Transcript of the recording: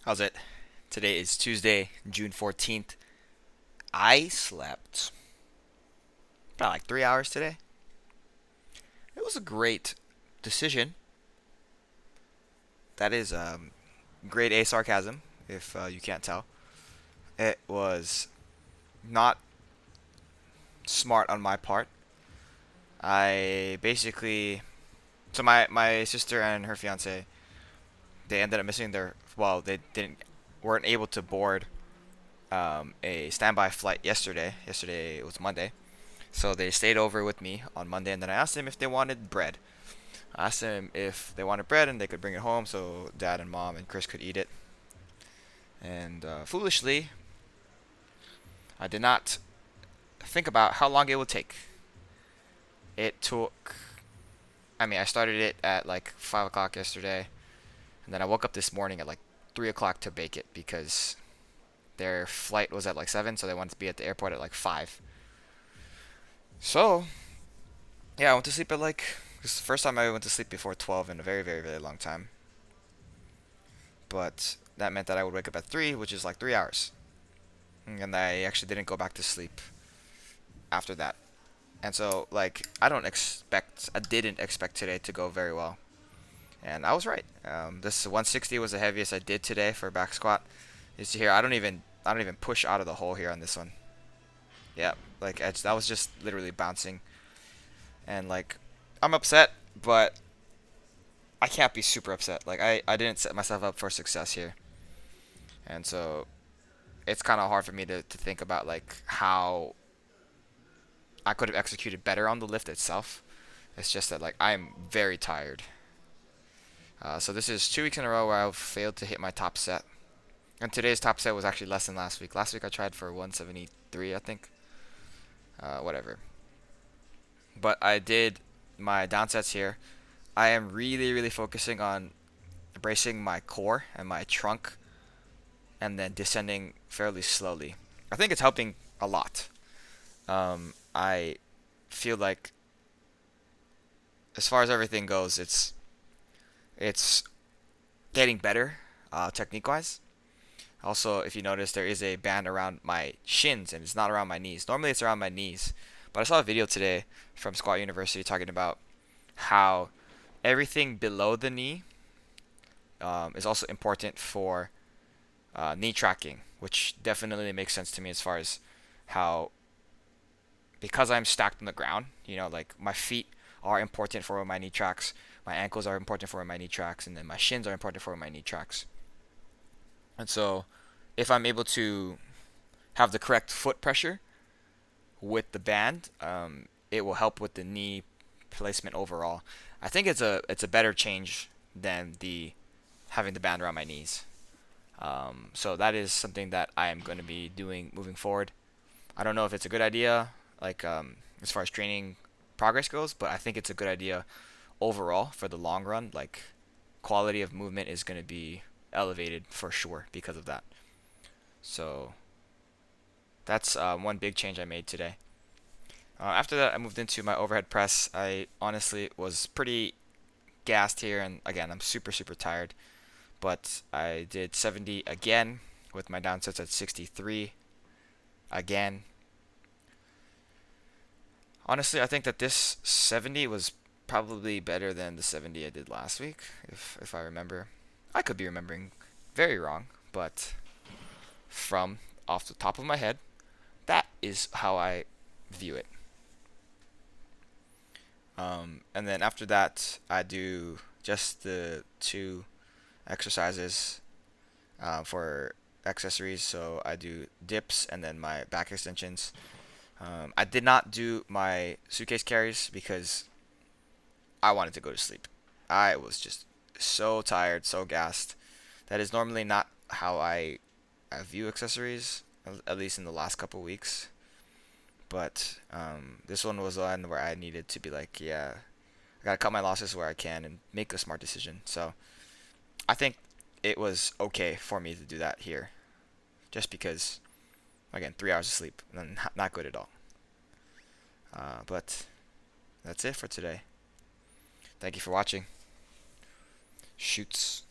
How's it? Today is Tuesday, June 14th. I slept about like 3 hours today. It was a great decision. That is grade A sarcasm, if you can't tell. It was not smart on my part. I basically. So my sister and her fiance, they ended up missing their. Well, they weren't able to board a standby flight yesterday. Yesterday it was Monday. So they stayed over with me on Monday, and then I asked them if they wanted bread. I asked them if they wanted bread and they could bring it home so dad and mom and Chris could eat it. And foolishly, I did not think about how long it would take. It took, I started it at like 5 o'clock yesterday, and then I woke up this morning at like 3 o'clock to bake it because their flight was at like 7, so they wanted to be at the airport at like 5. So, yeah, I went to sleep at like, this is the first time I went to sleep before 12 in a very, very, very long time. But that meant that I would wake up at 3, which is like 3 hours. And I actually didn't go back to sleep after that. And so, like, I didn't expect today to go very well. And I was right. This 160 was the heaviest I did today for back squat. You see here, I don't even push out of the hole here on this one. Yeah, like that was just literally bouncing. And like, I'm upset, but I can't be super upset. Like, I didn't set myself up for success here. And so, it's kind of hard for me to think about like how I could have executed better on the lift itself. It's just that like I'm very tired. So this is 2 weeks in a row where I've failed to hit my top set. And today's top set was actually less than last week. Last week I tried for 173, I think. Whatever. But I did my down sets here. I am really, really focusing on bracing my core and my trunk and then descending fairly slowly. I think it's helping a lot. I feel like as far as everything goes, it's getting better technique wise. Also, if you notice, there is a band around my shins and it's not around my knees. Normally, it's around my knees, but I saw a video today from Squat University talking about how everything below the knee is also important for knee tracking, which definitely makes sense to me as far as how because I'm stacked on the ground, like my feet are important for where my knee tracks, my ankles are important for where my knee tracks, and then my shins are important for where my knee tracks. And so, if I'm able to have the correct foot pressure with the band, it will help with the knee placement overall. I think it's a better change than the having the band around my knees. So that is something that I am going to be doing moving forward. I don't know if it's a good idea, like as far as training progress goes, but I think it's a good idea overall for the long run. Like quality of movement is going to be elevated for sure because of that. So that's one big change I made today. After that, I moved into my overhead press. I honestly was pretty gassed here, and again, I'm super super tired. But I did 70 again with my down sets at 63 again. Honestly, I think that this 70 was probably better than the 70 I did last week, if I remember. I could be remembering very wrong, but from off the top of my head, that is how I view it. And then after that, I do just the two exercises for accessories. So I do dips and then my back extensions. I did not do my suitcase carries because I wanted to go to sleep. I was just so tired, so gassed. That is normally not how I view accessories, at least in the last couple weeks. But this one was one where I needed to be like, yeah, I gotta cut my losses where I can and make a smart decision. So I think it was okay for me to do that here, just because, again, 3 hours of sleep, not good at all. But that's it for today. Thank you for watching. Shoots.